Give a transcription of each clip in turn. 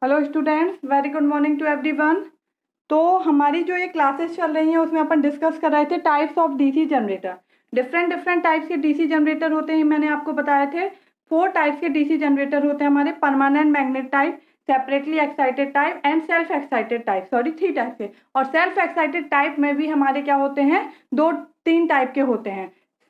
Hello students, very good morning to everyone. तो हमारी जो ये क्लासेस चल रही हैं उसमें अपन डिस्कस कर रहे थे types of DC generator. Different types के डीसी जनरेटर होते हैं, मैंने आपको बताए थे। 4 टाइप्स के डीसी जनरेटर होते हैं हमारे: permanent magnet type, separately excited type and self excited type. 3 type के। और सेल्फ एक्साइटेड टाइप में भी हमारे क्या होते हैं, 2-3 टाइप के होते हैं: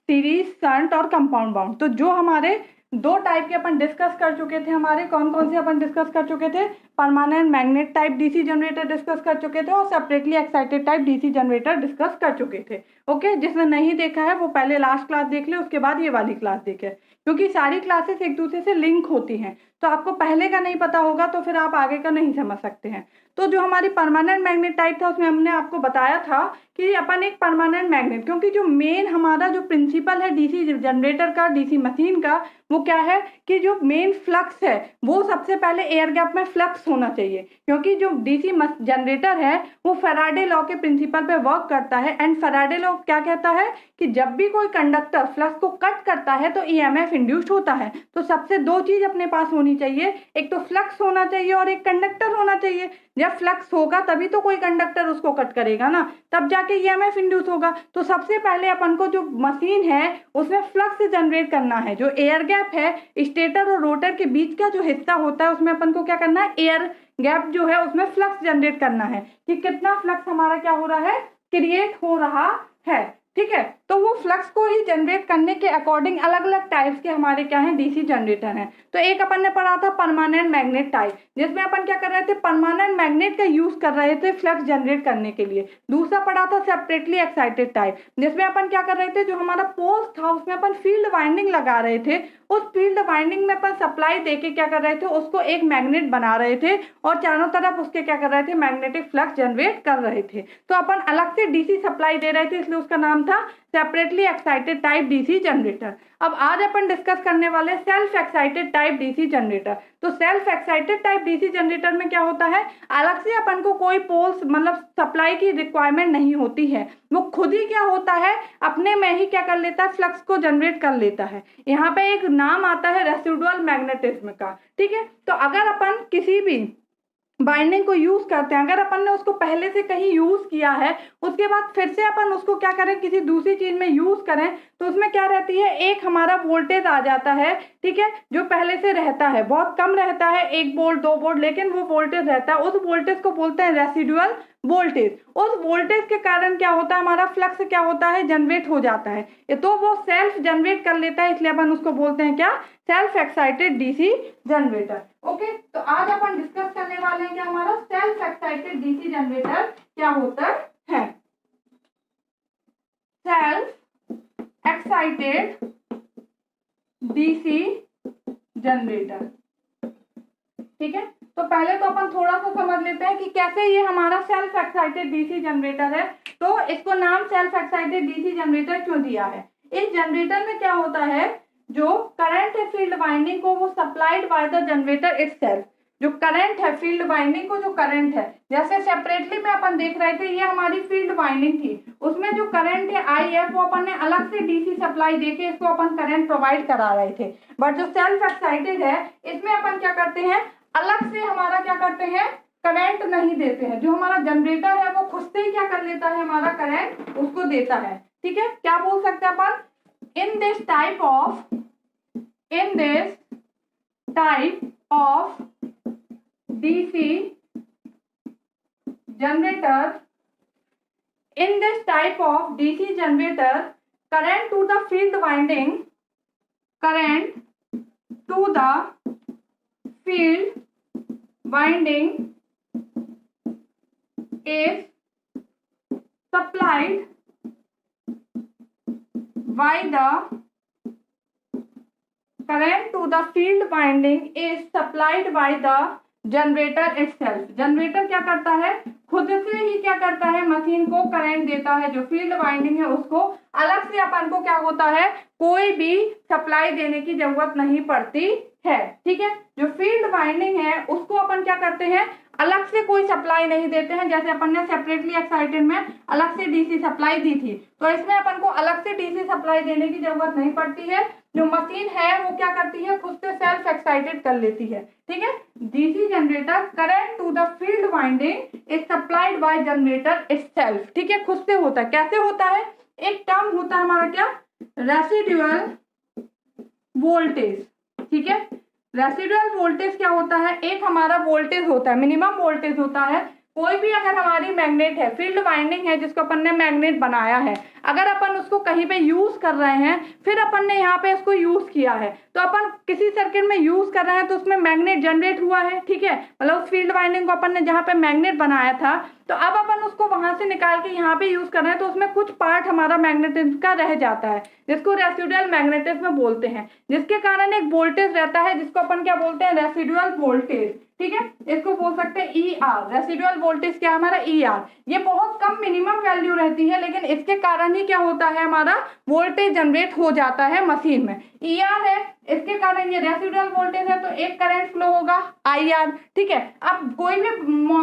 सीरीज, शंट और कंपाउंड बाउंड। तो जो हमारे 2 टाइप के अपन डिस्कस कर चुके थे, हमारे कौन कौन से अपन डिस्कस कर चुके थे? Permanent magnet type DC generator discuss कर चुके थे और separately excited type DC generator discuss कर चुके थे। ओके, जिसने नहीं देखा है वो पहले लास्ट क्लास देख ले, उसके बाद ये वाली क्लास देखे, क्योंकि सारी क्लासेस एक दूसरे से लिंक होती हैं। तो आपको पहले का नहीं पता होगा तो फिर आप आगे का नहीं समझ सकते हैं। तो जो हमारी परमानेंट मैग्नेट टाइप था उसमें हमने आपको बताया था कि अपन एक परमानेंट मैग्नेट, क्योंकि जो मेन हमारा जो प्रिंसिपल है डीसी जनरेटर का, डीसी मशीन का, वो क्या है कि जो मेन फ्लक्स है वो सबसे पहले एयर गैप में फ्लक्स होना चाहिए। क्योंकि जो डीसी जनरेटर है वो फैराडे लॉ के प्रिंसिपल पे वर्क करता है। एंड फैराडे लॉ क्या कहता है कि जब भी कोई कंडक्टर फ्लक्स को कट करता है तो ईएमएफ इंड्यूस्ड होता है। तो सबसे 2 चीज अपने पास होनी चाहिए, एक तो फ्लक्स होना चाहिए और एक कंडक्टर होना चाहिए। जब फ्लक्स होगा तभी तो कोई कंडक्टर उसको कट करेगा ना, तब जाके ईएमएफ इंड्यूस होगा। तो सबसे पहले अपन को जो मशीन है उसमें फ्लक्स जनरेट करना है। जो एयर गैप है स्टेटर और रोटर के बीच का जो हिस्सा होता है उसमें अपन को क्या करना है, एयर गैप जो है उसमें फ्लक्स जनरेट करना है कि कितना फ्लक्स हमारा क्या हो रहा है, क्रिएट हो रहा है। ठीक है, तो वो फ्लक्स को ही जनरेट करने के अकॉर्डिंग अलग अलग टाइप्स के हमारे क्या हैं, डीसी जनरेटर हैं। तो एक अपन ने पढ़ा था परमानेंट मैग्नेट टाइप, जिसमें अपन क्या कर रहे थे, परमानेंट मैग्नेट का यूज कर रहे थे फ्लक्स जनरेट करने के लिए। दूसरा पढ़ा था सेपरेटली एक्साइटेड टाइप, जिसमें अपन क्या कर रहे थे, जो हमारा पोल्स था उसमें अपन फील्ड वाइंडिंग लगा रहे थे। उस फील्ड वाइंडिंग में अपन सप्लाई देके क्या कर रहे थे, उसको एक मैग्नेट बना रहे थे और चारों तरफ उसके क्या कर रहे थे, मैग्नेटिक फ्लक्स जनरेट कर रहे थे। तो अपन अलग से डीसी सप्लाई दे रहे थे, इसलिए उसका नाम था separately excited type DC generator. अब आज अपन डिस्कस करने वाले self excited type DC generator. तो self excited type DC generator में क्या होता है, अलग से अपन को कोई पोल्स मतलब सप्लाई की रिक्वायरमेंट नहीं होती है। वो खुद ही क्या होता है, अपने में ही क्या कर लेता है, फ्लक्स को जनरेट कर लेता है। यहाँ पे एक नाम आता है रेसिडुअल मैग्नेटिज्म का। ठीक है, तो अगर अपन किसी भी बाइंडिंग को यूज करते हैं, अगर अपन ने उसको पहले से कहीं यूज किया है, उसके बाद फिर से अपन उसको क्या करें, किसी दूसरी चीज में यूज करें, तो उसमें क्या रहती है, एक हमारा वोल्टेज आ जाता है। ठीक है, जो पहले से रहता है, बहुत कम रहता है, 1 वोल्ट 2 वोल्ट, लेकिन वो वोल्टेज रहता है। उस वोल्टेज को बोलते हैं रेसिडुअल वोल्टेज। उस वोल्टेज के कारण क्या होता है, हमारा फ्लक्स क्या होता है, जनरेट हो जाता है। तो वो सेल्फ जनरेट कर लेता है, इसलिए अपन उसको बोलते हैं क्या, self excited DC generator. Okay, तो आज अपन डिस्कस करने वाले हैं कि हमारा सेल्फ एक्साइटेड डीसी जनरेटर क्या होता है। Self excited DC generator. ठीक है, तो पहले तो अपन थोड़ा सा समझ लेते हैं कि कैसे ये हमारा सेल्फ एक्साइटेड डीसी जनरेटर है। तो इसको नाम सेल्फ एक्साइटेड डीसी जनरेटर क्यों दिया है? इस जनरेटर में क्या होता है, जो करंट है फील्ड वाइंडिंग को वो supplied by the generator itself. जो करंट है फील्ड वाइंडिंग को, जो करंट है, जैसे सेपरेटली में अपन देख रहे थे, ये हमारी फील्ड वाइंडिंग थी, उसमें जो करंट है आई है वो अपन ने अलग से डीसी सप्लाई देके इसको अपन करंट प्रोवाइड करा रहे थे। बट जो सेल्फ एक्साइटेड है इसमें अपन क्या करते हैं, अलग से हमारा क्या करते हैं, करंट नहीं देते हैं। जो हमारा जनरेटर है वो खुद से ही क्या कर लेता है, हमारा करंट उसको देता है। ठीक है, क्या बोल सकते हैं अपन, in this type of DC generator, in this type of DC generator, current to the field winding is supplied by the current to the field winding is supplied by the generator itself। Generator क्या करता है, खुद से ही क्या करता है, machine को current देता है। जो फील्ड वाइंडिंग है उसको अलग से अपन को क्या होता है, कोई भी सप्लाई देने की जरूरत नहीं पड़ती है। ठीक है, जो फील्ड वाइंडिंग है उसको अपन क्या करते हैं, अलग से कोई सप्लाई नहीं देते हैं। जैसे अपन ने सेपरेटली एक्साइटेड में अलग से डीसी सप्लाई दी थी, तो इसमें अपन को अलग से डीसी सप्लाई देने की जरूरत नहीं पड़ती है। जो मशीन है वो क्या करती है, खुद से सेल्फ एक्साइटेड कर लेती है, ठीक है। DC generator current to the field winding is supplied by generator itself, ठीक है, खुद से होता है। कैसे होता है, एक टर्म होता है हमारा क्या, रेसिडुअल वोल्टेज, ठीक है। रेसिडुअल वोल्टेज क्या होता है, एक हमारा वोल्टेज होता है, मिनिमम वोल्टेज होता है। कोई भी अगर हमारी मैग्नेट है, फील्ड वाइंडिंग है जिसको अपन ने मैग्नेट बनाया है, अगर अपन उसको कहीं पे यूज कर रहे हैं, फिर अपन ने यहाँ पे इसको यूज किया है, तो अपन किसी सर्किट में यूज कर रहे हैं तो उसमें मैग्नेट जनरेट हुआ है, ठीक है। मतलब उस फील्ड वाइंडिंग को अपन ने जहाँ पे मैग्नेट बनाया था, तो अब अपन उसको वहां से निकाल के यहाँ पे यूज कर रहे हैं, तो उसमें कुछ पार्ट हमारा मैग्नेटिज्म का रह जाता है, जिसको रेसिडुअल मैग्नेटिज्म बोलते हैं, जिसके कारण एक वोल्टेज रहता है जिसको अपन क्या बोलते हैं, रेसिडुअल वोल्टेज, ठीक है। इसको बोल सकते हैं ई आर, रेसिडुअल वोल्टेज क्या हमारा ई आर। ये बहुत कम मिनिमम वैल्यू रहती है, लेकिन इसके कारण ही क्या होता है, हमारा वोल्टेज जनरेट हो जाता है मशीन में। ई आर है, इसके कारण ये रेसिडुअल वोल्टेज है, तो एक करंट फ्लो होगा आई आर, ठीक है। अब कोई भी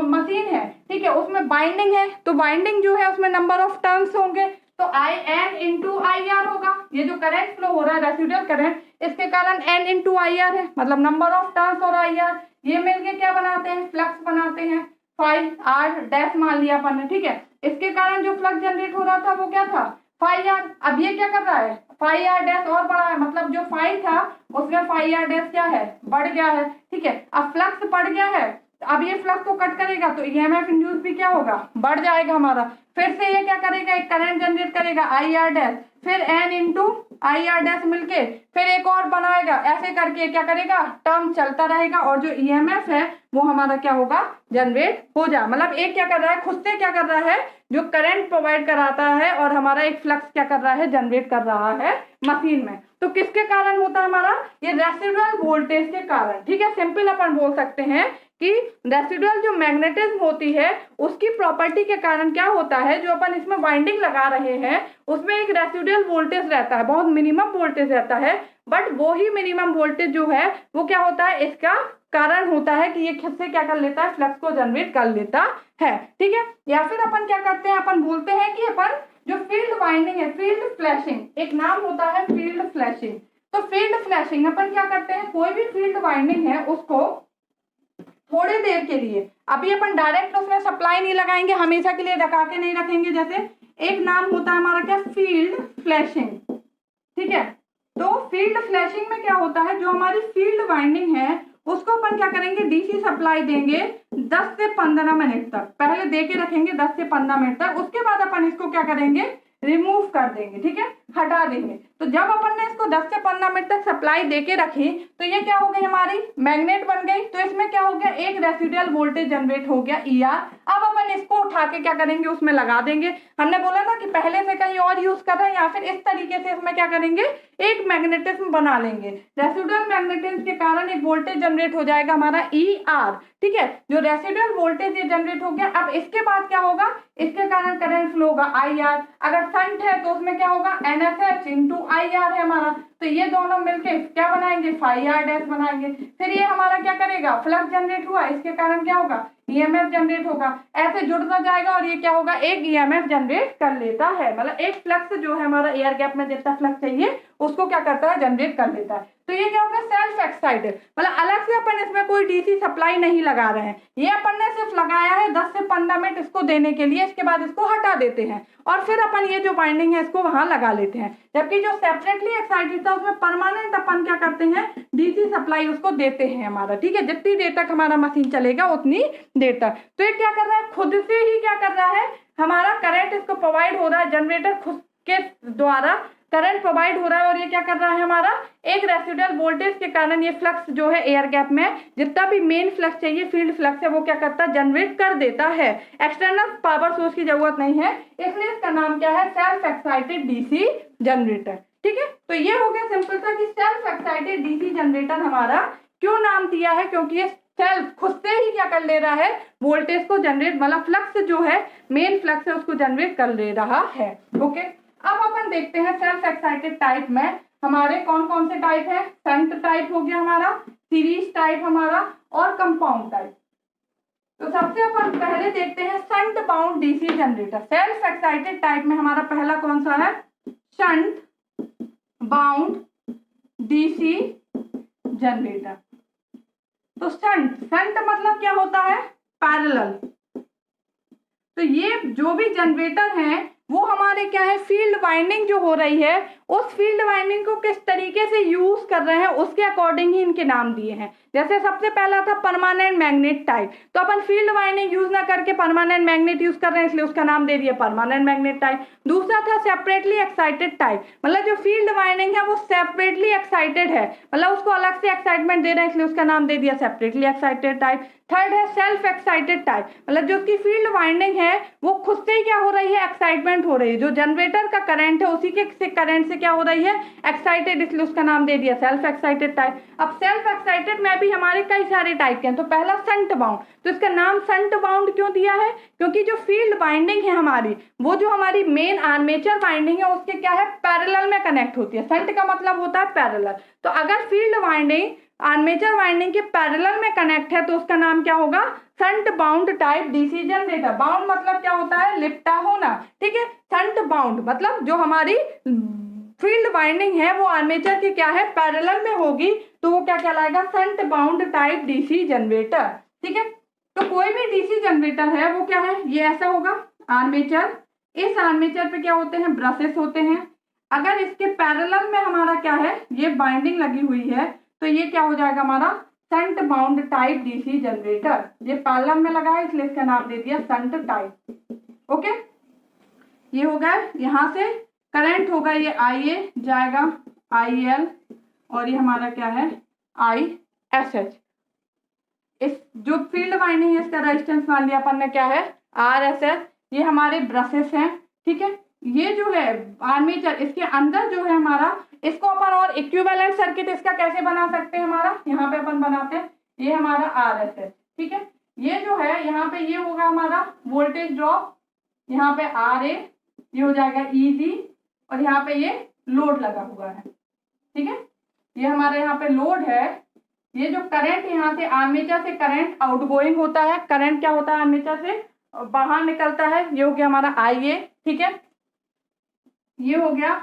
मशीन है, ठीक है, उसमें बाइंडिंग है, तो बाइंडिंग जो है उसमें नंबर ऑफ टर्न्स होंगे, तो I N into I R होगा। ये जो करंट फ्लो हो रहा है रेसिडुअल करंट, इसके कारण एन इंटू आई आर है, मतलब नंबर ऑफ टर्न्स और आई आर, ये मिलके क्या बनाते हैं, फ्लक्स बनाते हैं, फाई आर डैश मान लिया अपन ने, ठीक है। इसके कारण जो फ्लक्स जनरेट हो रहा था वो क्या था, फाई आर। अब ये क्या कर रहा है, फाई आर डैश और बढ़ा है, मतलब जो फाई था उसमें फाई आर डैश क्या है, बढ़ गया है, ठीक है। अब फ्लक्स बढ़ गया है, अब ये फ्लक्स को कट करेगा तो ईएमएफ इंड्यूस भी क्या होगा, बढ़ जाएगा हमारा। फिर से ये क्या करेगा, एक करंट जनरेट करेगा आई आर डैश, फिर N into I R dash मिलके फिर एक और बनाएगा, ऐसे करके क्या करेगा, टर्म चलता रहेगा, और जो ईएमएफ है वो हमारा क्या होगा, जनरेट हो जा। मतलब एक क्या कर रहा है, खुद से क्या कर रहा है, जो करंट प्रोवाइड कराता है, और हमारा एक फ्लक्स क्या कर रहा है, जनरेट कर रहा है मशीन में। तो किसके कारण होता है हमारा, ये रेसिडुअल वोल्टेज के कारण, ठीक है। सिंपल अपन बोल सकते हैं कि रेसिडुअल जो मैग्नेटिज्म होती है उसकी प्रॉपर्टी के कारण क्या होता है, जो अपन इसमें वाइंडिंग लगा रहे हैं उसमें एक रेसिडुअल वोल्टेज रहता है, बहुत मिनिमम वोल्टेज रहता है, बट वो ही मिनिमम वोल्टेज जो है वो क्या होता है, इसका कारण होता है कि ये खुद से क्या कर लेता है, फ्लक्स को जनरेट कर लेता है, ठीक है। या फिर अपन क्या करते हैं, अपन बोलते हैं कि अपन जो फील्ड वाइंडिंग है, फील्ड फ्लैशिंग, एक नाम होता है फील्ड फ्लैशिंग। तो फील्ड फ्लैशिंग अपन क्या करते हैं, कोई भी फील्ड वाइंडिंग है उसको थोड़ी देर के लिए, अभी अपन डायरेक्ट उसमें सप्लाई नहीं लगाएंगे, हमेशा के लिए ढका के नहीं रखेंगे, जैसे एक नाम होता है हमारा क्या, फील्ड फ्लैशिंग, ठीक है। तो फील्ड फ्लैशिंग में क्या होता है, जो हमारी फील्ड वाइंडिंग है उसको अपन क्या करेंगे, डीसी सप्लाई देंगे 10 से 15 मिनट तक, पहले दे के रखेंगे 10 से 15 मिनट तक, उसके बाद अपन इसको क्या करेंगे, रिमूव कर देंगे, ठीक है, हटा देंगे। तो जब अपन ने इसको 10 से 15 मिनट तक सप्लाई देके रखी, तो ये क्या हो गई, हमारी मैग्नेट बन गई। तो इसमें क्या हो गया, एक रेसिडुअल वोल्टेज जनरेट हो गया ई आर। अब अपन इसको उठा के क्या करेंगे, उसमें लगा देंगे। हमने बोला ना कि पहले से कहीं और यूज कर रहे हैं, या फिर इस तरीके से इसमें क्या करेंगे, एक मैग्नेटिज्म बना लेंगे। रेसिडुअल मैग्नेटिज्म के कारण एक वोल्टेज जनरेट हो जाएगा हमारा ई आर, ठीक है। जो रेसिडुअल वोल्टेज ये जनरेट हो गया, अब इसके बाद क्या होगा, इसके कारण करंट फ्लो होगा आई आर। अगर शंट है तो उसमें क्या होगा, एनएसएच इंटू आई आर है हमारा, तो ये दोनों मिलके क्या बनाएंगे, फाई आर डैश बनाएंगे। फिर ये हमारा क्या करेगा, फ्लक्स जनरेट हुआ, इसके कारण क्या होगा, ईएमएफ जनरेट होगा, ऐसे जुड़ता जाएगा, और ये क्या होगा, एक ईएमएफ जनरेट कर लेता है। मतलब एक फ्लक्स जो है हमारा एयर गैप में जितना फ्लक्स चाहिए उसको क्या करता है, जनरेट कर लेता है। तो ये क्या होगा, सेल्फ एक्साइटेड, मतलब अलग से अपन इसमें कोई डीसी सप्लाई नहीं लगा रहे हैं, ये अपन ने सिर्फ लगाया है 10 से 15 मिनट इसको देने के लिए, इसके बाद इसको हटा देते हैं, और फिर अपन ये जो वाइंडिंग है इसको वहां लगा लेते हैं। जबकि जो सेपरेटली एक्साइटेड था उसमें परमानेंट अपन क्या करते हैं, डीसी सप्लाई उसको देते हैं हमारा, ठीक है। जितनी देर तक हमारा मशीन चलेगा उतनी देर तक। तो ये क्या कर रहा है, खुद से ही क्या कर रहा है, हमारा करंट इसको प्रोवाइड हो रहा है, जनरेटर खुद के द्वारा करंट प्रोवाइड हो रहा है, और ये क्या कर रहा है, हमारा एक रेसिडुअल वोल्टेज के कारण ये फ्लक्स जो है एयर गैप में जितना भी मेन फ्लक्स चाहिए, फील्ड फ्लक्स है, वो क्या करता है, जनरेट कर देता है। एक्सटर्नल पावर सोर्स की जरूरत नहीं है, इसलिए इसका नाम क्या है, सेल्फ एक्साइटेड डीसी जनरेटर, ठीक है। तो ये हो गया सिंपल सा कि सेल्फ एक्साइटेड डीसी जनरेटर हमारा क्यों नाम दिया है, क्योंकि ये सेल्फ खुद से ही क्या कर ले रहा है, वोल्टेज को जनरेट, मतलब फ्लक्स जो है मेन फ्लक्स है उसको जनरेट कर ले रहा है, ओके। अब अपन देखते हैं सेल्फ एक्साइटेड टाइप में हमारे कौन कौन से टाइप है। शंट टाइप हो गया हमारा, सीरीज टाइप हमारा, और कंपाउंड टाइप। तो सबसे अपन पहले देखते हैं shunt bound DC generator. Self excited type में हमारा पहला कौन सा है, शंट बाउंड डीसी जनरेटर। तो शंट मतलब क्या होता है? पैरेलल। तो ये जो भी जनरेटर हैं वो हमारे क्या है, फील्ड वाइंडिंग जो हो रही है उस फील्ड वाइंडिंग को किस तरीके से यूज कर रहे हैं उसके अकॉर्डिंग ही इनके नाम दिए हैं। जैसे सबसे पहला था परमानेंट मैग्नेट टाइप, तो अपन फील्ड वाइंडिंग यूज ना करके परमानेंट मैग्नेट यूज कर रहे हैं इसलिए उसका नाम दे दिया परमानेंट मैग्नेट टाइप। दूसरा था सेपरेटली एक्साइटेड टाइप, मतलब जो फील्ड वाइंडिंग है वो सेपरेटली एक्साइटेड है, मतलब उसको अलग से एक्साइटमेंट दे रहे हैं इसलिए उसका नाम दे दिया सेपरेटली एक्साइटेड टाइप। थर्ड है सेल्फ एक्साइटेड टाइप, मतलब जो उसकी फील्ड वाइंडिंग है वो खुद से ही क्या हो रही है, एक्साइटमेंट हो रही है, जो जनरेटर का करंट है उसी के करंट से क्या हो रही है, एक्साइटेड, इसलिए उसका नाम दे दिया सेल्फ एक्साइटेड टाइप। अब सेल्फ एक्साइटेड में भी हमारे कई सारे टाइप के हैं। तो पहला शंट बाउंड, तो इसका नाम शंट बाउंड क्यों दिया है, क्योंकि जो फील्ड वाइंडिंग है हमारी वो जो हमारी मेन आर्मेचर वाइंडिंग है उसके क्या है, पैरेलल में कनेक्ट होती है। शंट का मतलब होता है पैरेलल। तो अगर फील्ड वाइंडिंग आर्मेचर वाइंडिंग के पैरेलल में कनेक्ट है तो उसका नाम क्या होगा, shunt bound type DC generator. Bound मतलब क्या होता है, लिपटा होना, ठीक है। शंट बाउंड मतलब जो हमारी फील्ड वाइंडिंग है वो आर्मेचर की क्या है, पैरेलल में होगी, तो वो क्या कहलाएगा, shunt bound type DC generator, ठीक है। तो कोई भी डीसी जनरेटर है वो क्या है, ये ऐसा होगा आर्मेचर, इस आर्मेचर पे क्या होते हैं, ब्रशेस होते हैं। अगर इसके पैरेलल में हमारा क्या है, ये बाइंडिंग लगी हुई है तो ये क्या हो जाएगा हमारा shunt bound type DC generator. ये पैरेलल में लगा है इसलिए इसका नाम दे दिया शंट टाइप। ओके, ये हो गया, यहां से करंट होगा ये IA जाएगा IL और ये हमारा क्या है ISH। इस जो फील्ड वाइंडिंग है इसका रेजिस्टेंस मान लिया अपन ने क्या है RSS। ये हमारे ब्रशेस हैं, ठीक है। ये जो है आर्मेचर, इसके अंदर जो है हमारा, इसको अपन और इक्विवेलेंट सर्किट इसका कैसे बना सकते हैं, हमारा यहाँ पे अपन बनाते हैं, ये हमारा RSS, ठीक है। ये जो है यहाँ पे ये होगा हमारा वोल्टेज ड्रॉप, यहाँ पे RA, ये हो जाएगा EG और यहाँ पे ये लोड लगा हुआ है, ठीक है। ये हमारे यहाँ पे लोड है। ये जो करंट यहाँ से आर्मेचर से करंट आउटगोइंग होता है, करंट क्या होता है आर्मेचर से बाहर निकलता है, ये हो गया हमारा IA, ठीक है। ये हो गया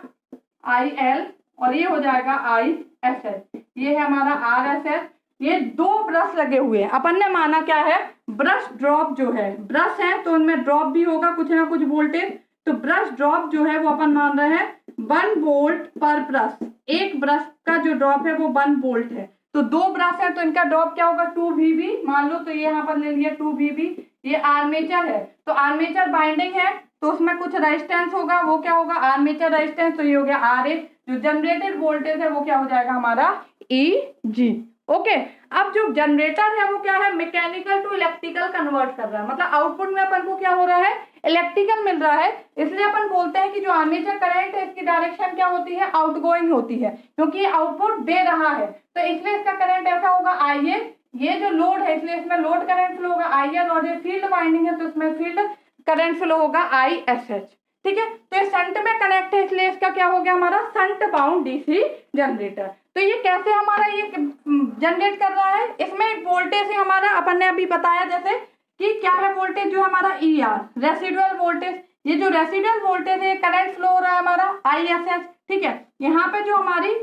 IL और ये हो जाएगा ISS। ये है हमारा RSS। ये दो ब्रश लगे हुए हैं, अपन ने माना क्या है, ब्रश ड्रॉप जो है, ब्रश है तो उनमें ड्रॉप भी होगा कुछ ना कुछ वोल्टेज, तो ब्रश ड्रॉप जो है वो अपन मान रहे हैं 1 वोल्ट पर ब्रश। एक ब्रश का जो ड्रॉप है वो 1 वोल्ट है, तो दो ब्रश है तो इनका ड्रॉप क्या होगा 2 VB मान लो, तो ये यहाँ पर ले लिया 2 VB। ये आर्मेचर है तो आर्मेचर बाइंडिंग है तो उसमें कुछ रेजिस्टेंस होगा, वो क्या होगा आर्मेचर रेजिस्टेंस, तो ये हो गया RA। जो जनरेटेड वोल्टेज है वो क्या हो जाएगा हमारा EG। ओके, अब जो जनरेटर है वो क्या है, मैकेनिकल टू इलेक्ट्रिकल कन्वर्ट कर रहा है, मतलब आउटपुट में अपन को क्या हो रहा है, इलेक्ट्रिकल मिल रहा है। इसलिए अपन बोलते हैं कि जो आर्मेचर करंट है इसकी डायरेक्शन क्या होती है, आउटगोइंग होती है, क्योंकि ये आउटपुट दे रहा है, तो इसलिए इसका करंट ऐसा होगा IA। ये जो लोड है इसलिए इसमें लोड करंट फ्लो होगा IL और ये फील्ड वाइंडिंग है तो इसमें फील्ड करंट फ्लो होगा ISH, ठीक है। तो ये शंट में कनेक्ट है इसलिए इसका क्या हो गया हमारा शंट बाउंड डीसी जनरेटर। तो ये कैसे हमारा ये जनरेट कर रहा है, इसमें एक वोल्टेज है हमारा, अपन ने अभी बताया जैसे कि क्या है वोल्टेज जो हमारा ER रेसिडुअल वोल्टेज। ये जो रेसिडुअल वोल्टेज है करंट फ्लो हो रहा है हमारा ISH, ठीक है। यहाँ पे जो हमारी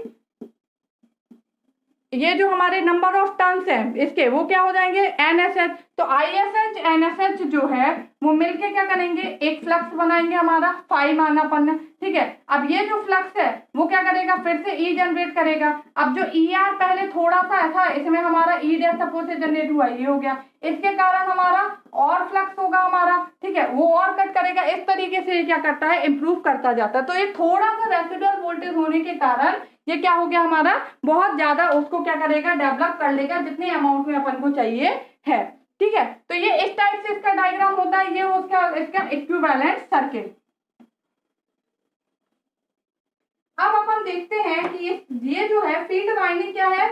ये जो हमारे नंबर ऑफ टर्न्स हैं इसके वो क्या हो जाएंगे NSH। तो ISH NSH जो है वो मिलके क्या करेंगे, एक फ्लक्स बनाएंगे हमारा फाई माना अपन ने, ठीक है। अब ये जो फ्लक्स है वो क्या करेगा, फिर से E जनरेट करेगा। अब जो ER पहले थोड़ा सा ऐसा, इसमें हमारा E डैश सपोज से जनरेट हुआ, ये हो गया, इसके कारण हमारा और फ्लक्स होगा हमारा, ठीक है, वो और कट करेगा। इस तरीके से ये क्या करता है, इंप्रूव करता जाता है। तो ये थोड़ा सा रेसिडुअल वोल्टेज होने के कारण ये क्या हो गया हमारा, बहुत ज्यादा उसको क्या करेगा, डेवलप कर लेगा जितने अमाउंट में अपन को चाहिए है, ठीक है। तो ये इस टाइप से इसका डायग्राम होता है, ये उसका इसका इक्विवेलेंट सर्किट। अब अपन देखते हैं कि ये जो है फील्ड वाइंडिंग क्या है,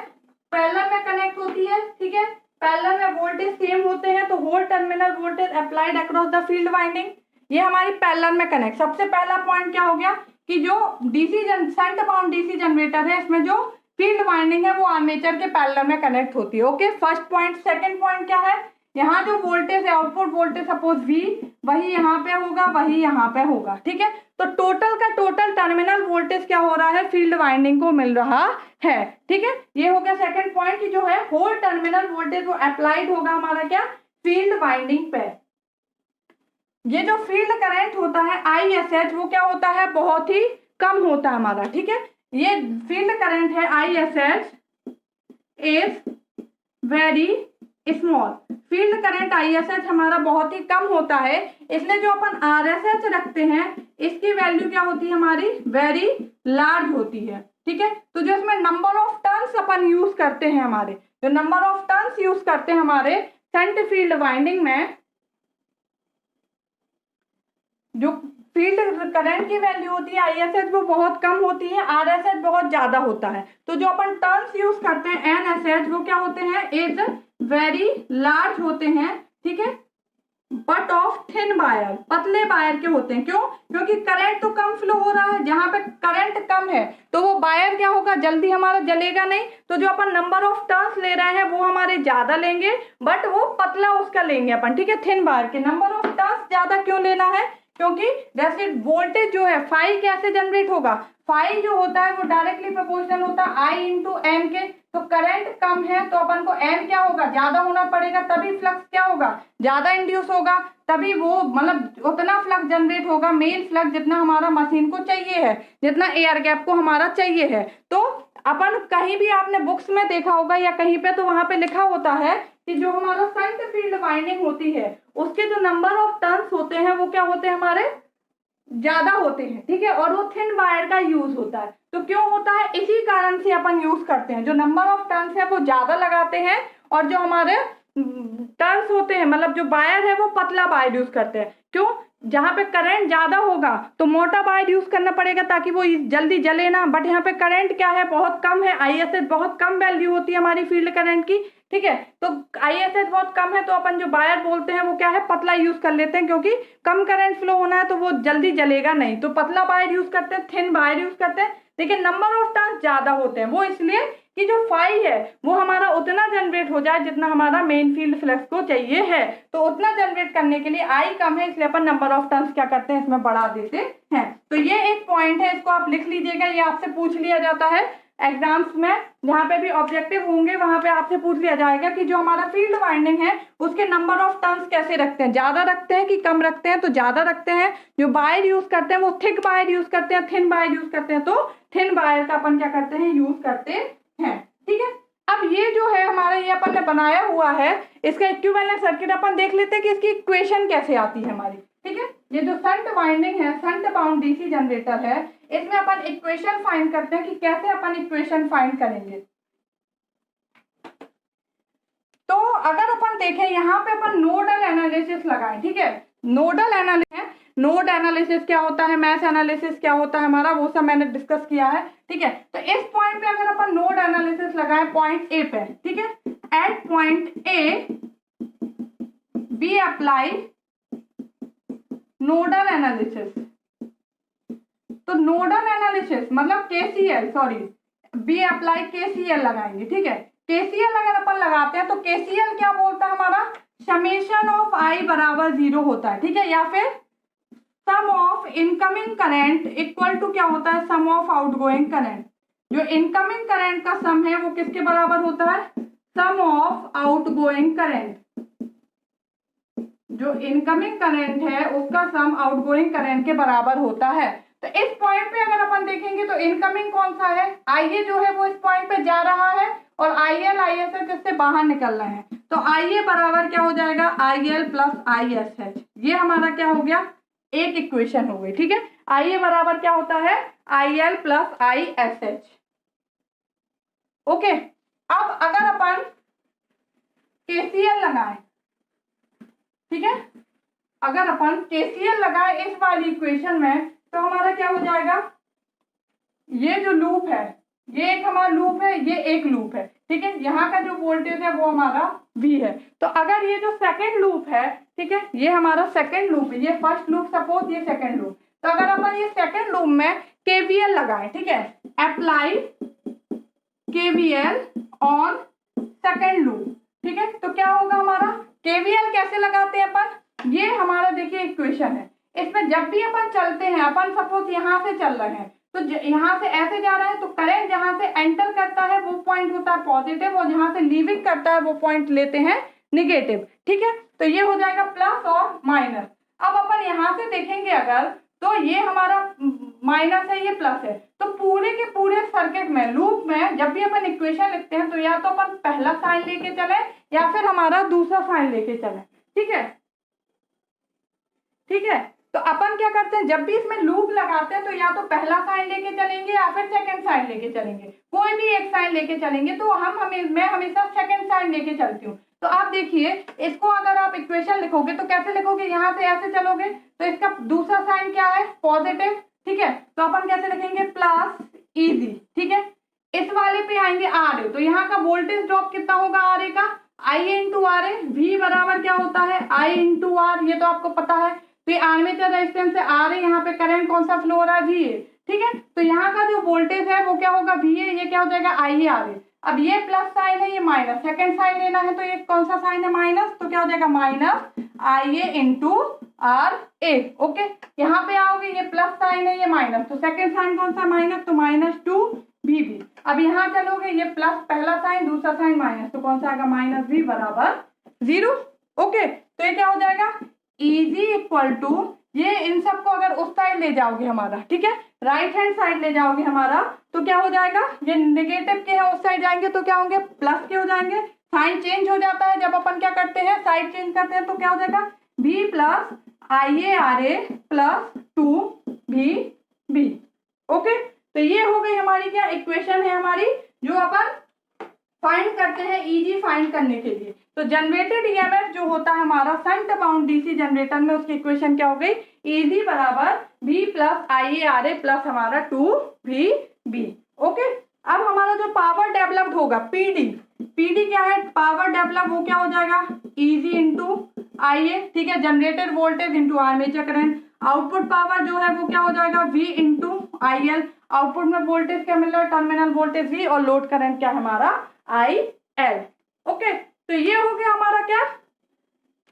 पैरेलल में कनेक्ट होती है, ठीक है। पैरेलल में वोल्टेज सेम होते हैं तो whole terminal voltage applied across the field winding, ये हमारी पैरेलल में कनेक्ट। सबसे पहला पॉइंट क्या हो गया कि जो शंट बाउंड डीसी जनरेटर है इसमें जो फील्ड वाइंडिंग है वो आर्मेचर के पैरेलल में कनेक्ट होती है। Okay, first point. Second point क्या है, यहाँ जो वोल्टेज है आउटपुट वोल्टेज सपोज V, वही यहाँ पे होगा, वही यहाँ पे होगा, ठीक है। तो टोटल का टोटल टर्मिनल वोल्टेज क्या हो रहा है, फील्ड वाइंडिंग को मिल रहा है, ठीक है। ये हो गया सेकंड पॉइंट कि जो है होल टर्मिनल वोल्टेज वो अप्लाइड होगा हमारा क्या, फील्ड वाइंडिंग पे। ये जो फील्ड करंट होता है ISH वो क्या होता है, बहुत ही कम होता है हमारा, ठीक है। ये फील्ड करंट है ISH is very small, field current ISH हमारा बहुत ही कम होता है, इसलिए जो अपन RSH रखते हैं इसकी वैल्यू क्या होती है हमारी, वेरी लार्ज होती है, ठीक है। तो जो इसमें number of turns upon use करते हैं, हमारे जो नंबर ऑफ टर्न्स यूज करते हैं हमारे शंट फील्ड वाइंडिंग में, जो फील्ड करंट की वैल्यू होती है ISH वो बहुत कम होती है, RSH बहुत ज्यादा होता है। तो जो अपन टर्न्स यूज करते हैं NSH वो क्या होते हैं, इज वेरी लार्ज होते हैं, ठीक है, बट ऑफ थिन वायर, पतले वायर के होते हैं। क्यों, क्योंकि करंट तो कम फ्लो हो रहा है, जहां पे करंट कम है तो वो वायर क्या होगा, जल्दी हमारा जलेगा नहीं। तो जो अपन नंबर ऑफ टर्न्स ले रहे हैं वो हमारे ज्यादा लेंगे, बट वो पतला उसका लेंगे अपन, ठीक है। थिन वायर के नंबर ऑफ टर्न्स ज्यादा क्यों लेना है, क्योंकि जैसे वोल्टेज जो है फाई कैसे जनरेट होगा, फाई जो होता है वो डायरेक्टली प्रोपोर्शनल होता है I इंटू एन के। तो करंट कम है तो अपन को एन क्या होगा, ज्यादा होना पड़ेगा, तभी फ्लक्स क्या होगा, ज्यादा इंड्यूस होगा, तभी वो मतलब उतना फ्लक्स जनरेट होगा, मेन फ्लक्स जितना हमारा मशीन को चाहिए है, जितना एयर गैप को हमारा चाहिए है। तो अपन कहीं भी आपने बुक्स में देखा होगा या कहीं पे, तो वहां पे लिखा होता है कि जो हमारा शंट फील्ड वाइंडिंग होती है उसके जो नंबर ऑफ टर्न्स होते हैं वो क्या होते हैं, हमारे ज्यादा होते हैं, ठीक है, और वो थिन वायर का यूज होता है। तो क्यों होता है, इसी कारण से अपन यूज करते हैं, जो नंबर ऑफ टर्न्स है वो ज्यादा लगाते हैं, और जो हमारे टर्न्स होते हैं मतलब जो वायर है वो पतला वायर यूज करते हैं। क्यों, जहां पे करंट ज्यादा होगा तो मोटा वायर यूज करना पड़ेगा ताकि वो जल्दी जले ना, बट यहाँ पे करंट क्या है, बहुत कम है, ISH बहुत कम वैल्यू होती है हमारी फील्ड करंट की, ठीक है। तो ISH बहुत कम है तो अपन जो वायर बोलते हैं वो क्या है, पतला यूज कर लेते हैं, क्योंकि कम करंट फ्लो होना है तो वो जल्दी जलेगा नहीं, तो पतला वायर यूज करते हैं, थिन वायर यूज करते हैं। लेकिन नंबर ऑफ टर्न्स ज्यादा होते हैं, वो इसलिए कि जो फाई है वो हमारा उतना जनरेट हो जाए जितना हमारा मेन फील्ड फ्लक्स को चाहिए है। तो उतना जनरेट करने के लिए I कम है, इसलिए अपन नंबर ऑफ टर्न्स क्या करते हैं, इसमें बढ़ा देते हैं। तो ये एक पॉइंट है, इसको आप लिख लीजिएगा, ये आपसे पूछ लिया जाता है एग्जाम्स में, जहां पे भी ऑब्जेक्टिव होंगे वहां पे आपसे पूछ लिया जाएगा कि जो हमारा फील्ड वाइंडिंग है उसके नंबर ऑफ टर्न्स कैसे रखते हैं, ज्यादा रखते हैं कि कम रखते हैं। तो ज्यादा रखते हैं, जो वायर यूज करते हैं वो थिक वायर यूज करते हैं, थिन वायर यूज करते हैं, तो थिन वायर का अपन क्या करते हैं, यूज करते हैं, ठीक है। अब ये जो है हमारा, ये अपन ने बनाया हुआ है, इसका इक्विवेलेंट सर्किट अपन देख लेते हैं कि इसकी इक्वेशन कैसे आती है हमारी, ठीक है। ये जो शंट वाइंडिंग है, शंट बाउंड डीसी जनरेटर है, इसमें अपन इक्वेशन फाइंड करते हैं कि कैसे अपन इक्वेशन फाइंड करेंगे। तो अगर अपन देखें यहाँ पे अपन नोडल एनालिसिस लगाएं, ठीक है, नोडल एनालिसिस, नोड एनालिसिस क्या होता है, मैश एनालिसिस क्या होता है हमारा, वो सब मैंने डिस्कस किया है, ठीक है। तो इस पॉइंट पे अगर अपन नोड एनालिसिस लगाएं पॉइंट ए पे, ठीक है, at point A B apply nodal analysis. तो नोडल एनालिसिस मतलब KCL, sorry B apply KCL लगाएंगे, ठीक है। KCL अगर अपन लगाते हैं तो KCL क्या बोलता है हमारा, समेशन ऑफ I बराबर 0 होता है, ठीक है, या फिर sum of incoming current equal to क्या होता है, सम ऑफ आउटगोइंग करंट। जो इनकमिंग करंट का सम है वो किसके बराबर होता है, सम ऑफ आउटगोइंग करंट। जो इनकमिंग करंट है उसका सम आउटगोइंग करंट के बराबर होता है। तो इस पॉइंट पे अगर अपन देखेंगे तो इनकमिंग कौन सा है, IA जो है वो इस पॉइंट पे जा रहा है, और IL ISH इससे बाहर निकल रहे हैं, तो IA बराबर क्या हो जाएगा, IL प्लस ISH। ये हमारा क्या हो गया, एक इक्वेशन हो गई, ठीक है। IA बराबर क्या होता है, IL प्लस ISH, ओके। अब अगर अपन KCL लगाएं, ठीक है, अगर अपन KCL लगाएं इस वाली इक्वेशन में तो हमारा क्या हो जाएगा, ये जो लूप है, ये एक हमारा लूप है, ये एक लूप है, ठीक है, यहाँ का जो वोल्टेज है वो हमारा V है। तो अगर ये जो सेकंड लूप है, ठीक है, ये हमारा सेकंड लूप है, ये फर्स्ट लूप सपोज, ये सेकंड लूप, तो अगर अपन ये सेकंड लूप में KVL लगाएं, ठीक है, apply KVL on second loop, ठीक है, तो क्या होगा हमारा, केवीएल कैसे लगाते हैं अपन, ये हमारा देखिए इक्वेशन है, इसमें जब भी अपन चलते हैं, अपन सपोज यहाँ से चल रहे हैं तो यहाँ से ऐसे जा रहे हैं तो करंट जहां से एंटर करता है वो पॉइंट होता है पॉजिटिव और जहां से लीविंग करता है वो पॉइंट लेते हैं नेगेटिव, ठीक है। तो ये हो जाएगा प्लस और माइनस। अब अपन यहाँ से देखेंगे अगर तो ये हमारा माइनस है, ये प्लस है, तो पूरे के पूरे सर्किट में लूप में जब भी अपन इक्वेशन लिखते हैं तो या तो अपन पहला साइन लेके चले या फिर हमारा दूसरा साइन लेके चले, ठीक है, ठीक है। तो अपन क्या करते हैं, जब भी इसमें लूप लगाते हैं तो या तो पहला साइन लेके चलेंगे या फिर सेकंड साइन लेके चलेंगे, कोई भी एक साइन लेके चलेंगे। तो मैं हमेशा सेकंड साइन लेके चलती हूँ। तो आप देखिए इसको अगर आप इक्वेशन लिखोगे तो कैसे लिखोगे, यहाँ से ऐसे चलोगे तो इसका दूसरा साइन क्या है, पॉजिटिव, ठीक है। तो अपन कैसे लिखेंगे, प्लस इजी, ठीक है। इस वाले पे आएंगे आर ए, तो यहाँ का वोल्टेज ड्रॉप कितना होगा आर ए का, आई A into R A, we बराबर क्या होता है आई इंटू आर, ये तो आपको पता है। तो ये आर्मेचर रेजिस्टेंस से आ रहे, यहाँ पे करंट कौन सा फ्लो हो रहा है, वी ए, ठीक है। तो यहाँ का जो वोल्टेज है वो क्या होगा, वी ए, ये क्या हो जाएगा आई ए आर ए। अब ये प्लस साइन है, ये माइनस, सेकंड साइन लेना है तो ये कौन सा साइन है माइनस, तो क्या हो जाएगा minus I A into R A, okay. यहाँ पे आओगे ये प्लस साइन है, ये माइनस, तो सेकंड साइन कौन सा माइनस, तो माइनस टू वी बी। अब यहाँ चलोगे ये प्लस पहला साइन, दूसरा साइन माइनस, तो कौन सा आएगा माइनस वी बराबर 0, ओके। तो ये क्या हो जाएगा इजी इक्वल टू, ये इन सबको अगर उस साइड ले जाओगे हमारा, ठीक है, राइट हैंड साइड ले जाओगे हमारा, तो क्या हो जाएगा, ये नेगेटिव के हैं उस साइड जाएंगे तो क्या होंगे प्लस के हो जाएंगे। साइन चेंज हो जाता है जब अपन क्या करते हैं, साइड चेंज करते हैं, तो क्या हो जाएगा B plus I A R A plus two B B, okay. तो ये हो गई हमारी क्या इक्वेशन है हमारी, जो अपन फाइंड करते हैं इजी फाइंड करने के लिए। तो जनरेटेड ईएमएफ जो होता है हमारा शंट बाउंड डीसी जनरेटर में, उसकी इक्वेशन क्या हो गई, इजी बराबर B plus I A R A plus हमारा टू वी बी, ओके। अब हमारा जो पावर डेवलप्ड होगा पीडी, पीडी क्या है, पावर डेवलप, वो क्या हो जाएगा इजी इंटू आई ए, ठीक है, generated voltage into armature current. Output power जो है वो क्या हो जाएगा V into I L, output में वोल्टेज क्या मिल रहा है, टर्मिनल वोल्टेज वी, और लोड करंट क्या है हमारा आई एल, ओके। तो ये हो गया हमारा क्या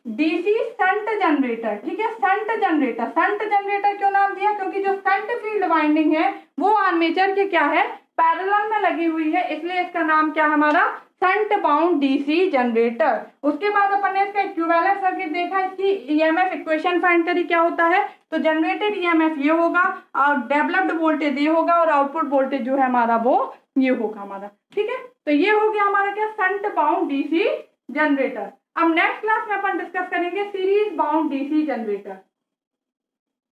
डीसी शंट जनरेटर, ठीक है। शंट जनरेटर, शंट जनरेटर क्यों नाम दिया, क्योंकि जो शंट फील्ड वाइंडिंग है वो आर्मेचर के क्या है पैरेलल में लगी हुई है, इसलिए इसका नाम क्या हमारा शंट बाउंड डीसी जनरेटर। उसके बाद अपन ने इसका इक्विवेलेंट सर्किट देखा, इसकी ईएमएफ इक्वेशन फाइंड करी, क्या होता है, तो जनरेटेड ईएमएफ ये होगा और डेवलप्ड वोल्टेज ये होगा और आउटपुट वोल्टेज जो है हमारा वो ये होगा हमारा, ठीक है। तो ये हो गया हमारा क्या शंट बाउंड डीसी जनरेटर। अब नेक्स्ट क्लास में अपन डिस्कस करेंगे सीरीज बाउंड डीसी जनरेटर।